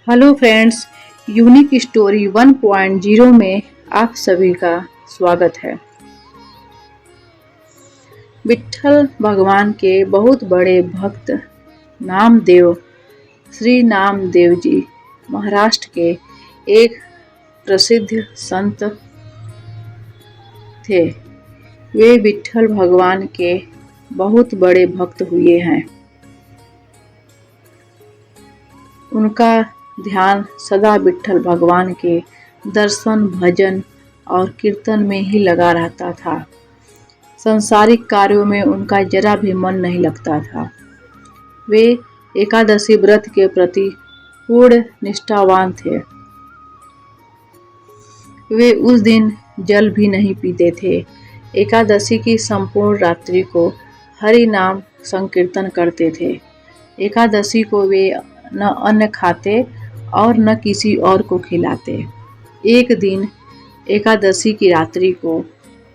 Hello friends, unique story 1.0 में आप सभी का स्वागत है। विट्ठल भगवान के बहुत बड़े भक्त नामदेव श्री नामदेव जी महाराष्ट्र के एक प्रसिद्ध संत थे। वे विट्ठल भगवान के बहुत बड़े भक्त हुए हैं। उनका ध्यान सदा विट्ठल भगवान के दर्शन, भजन और कीर्तन में ही लगा रहता था। सांसारिक कार्यों में उनका जरा भी मन नहीं लगता था। वे एकादशी व्रत के प्रति पूर्ण निष्ठावान थे। वे उस दिन जल भी नहीं पीते थे। एकादशी की संपूर्ण रात्रि को हरि नाम संकीर्तन करते थे। एकादशी को वे न अन्न खाते और न किसी और को खिलाते। एक दिन एकादशी की रात्रि को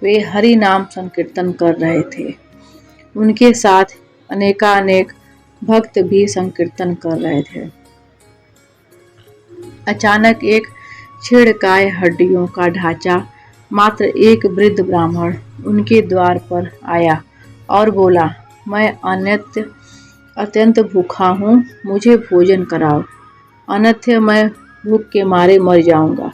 वे हरि नाम संकीर्तन कर रहे थे। उनके साथ अनेकानेक भक्त भी संकीर्तन कर रहे थे। अचानक एक छेड़काए हड्डियों का ढांचा मात्र एक वृद्ध ब्राह्मण उनके द्वार पर आया और बोला, मैं अत्यंत भूखा हूँ, मुझे भोजन कराओ, अन्यथा मैं भूख के मारे मर जाऊंगा।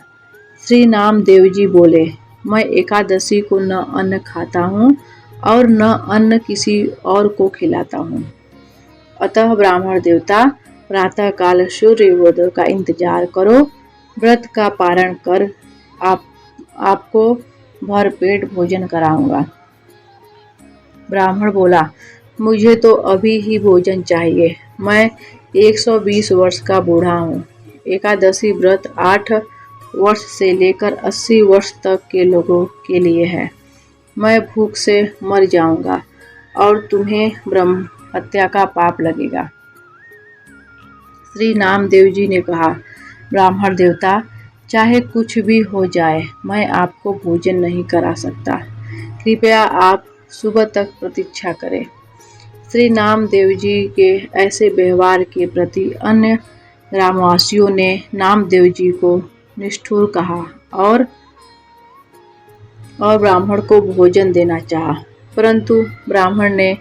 श्री नामदेव जी बोले, मैं एकादशी को न अन्न खाता हूँ और न अन्न किसी और को खिलाता हूँ। अतः ब्राह्मण देवता, प्रातःकाल सूर्योदय का इंतजार करो, व्रत का पारण कर आपको भरपेट भोजन कराऊंगा। ब्राह्मण बोला, मुझे तो अभी ही भोजन चाहिए, मैं 120 वर्ष का बूढ़ा हूँ। एकादशी व्रत 8 वर्ष से लेकर 80 वर्ष तक के लोगों के लिए है। मैं भूख से मर जाऊंगा और तुम्हें ब्रह्म हत्या का पाप लगेगा। श्री नामदेव जी ने कहा, ब्राह्मण देवता, चाहे कुछ भी हो जाए, मैं आपको भोजन नहीं करा सकता। कृपया आप सुबह तक प्रतीक्षा करें। श्री नामदेव जी के ऐसे व्यवहार के प्रति अन्य ग्रामवासियों ने नामदेव जी को निष्ठुर कहा और ब्राह्मण को भोजन देना चाहा, परंतु ब्राह्मण ने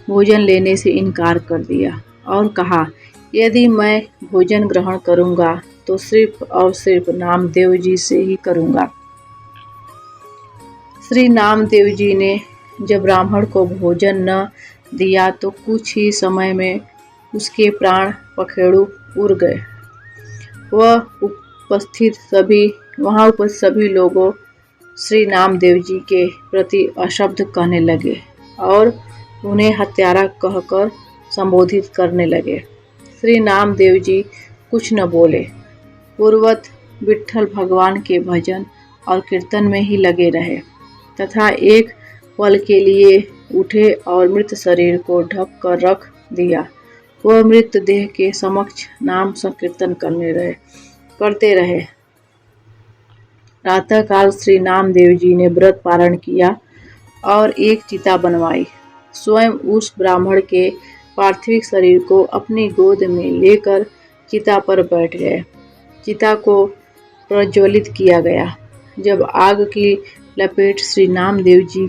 भोजन लेने से इनकार कर दिया और कहा, यदि मैं भोजन ग्रहण करूंगा तो सिर्फ और सिर्फ नामदेव जी से ही करूंगा। श्री नामदेव जी ने जब ब्राह्मण को भोजन न दिया तो कुछ ही समय में उसके प्राण पखेरु उड़ गए। वहाँ उपस्थित सभी लोगों श्री नामदेव जी के प्रति अशब्द कहने लगे और उन्हें हत्यारा कहकर संबोधित करने लगे। श्री नामदेव जी कुछ न बोले, पूर्ववत विट्ठल भगवान के भजन और कीर्तन में ही लगे रहे तथा एक पल के लिए उठे और मृत शरीर को ढक कर रख दिया। वह मृत देह के समक्ष नाम संकीर्तन करते रहे। प्रातःकाल श्री नामदेव जी ने व्रत पारण किया और एक चिता बनवाई। स्वयं उस ब्राह्मण के पार्थिव शरीर को अपनी गोद में लेकर चिता पर बैठ गए। चिता को प्रज्वलित किया गया। जब आग की लपेट श्री नामदेव जी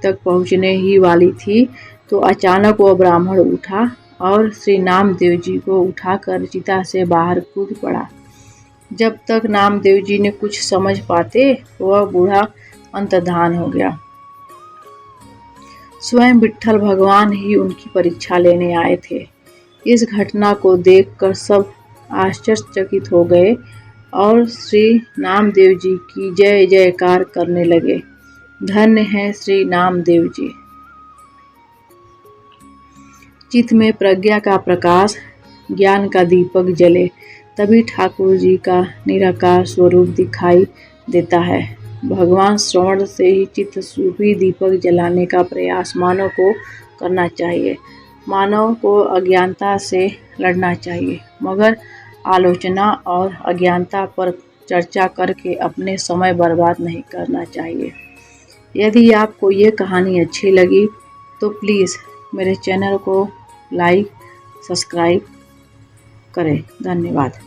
तक पहुंचने ही वाली थी तो अचानक वह ब्राह्मण उठा और श्री नामदेव जी को उठाकर चिता से बाहर कूद पड़ा। जब तक नामदेव जी ने कुछ समझ पाते वह बूढ़ा अंतर्धान हो गया। स्वयं विट्ठल भगवान ही उनकी परीक्षा लेने आए थे। इस घटना को देखकर सब आश्चर्यचकित हो गए और श्री नामदेव जी की जय जयकार करने लगे। धन्य है श्री नामदेव जी। चित्त में प्रज्ञा का प्रकाश, ज्ञान का दीपक जले, तभी ठाकुर जी का निराकार स्वरूप दिखाई देता है। भगवान श्रवण से ही चित्त रूपी दीपक जलाने का प्रयास मानव को करना चाहिए। मानव को अज्ञानता से लड़ना चाहिए, मगर आलोचना और अज्ञानता पर चर्चा करके अपने समय बर्बाद नहीं करना चाहिए। यदि आपको ये कहानी अच्छी लगी तो प्लीज़ मेरे चैनल को लाइक, सब्सक्राइब करें। धन्यवाद।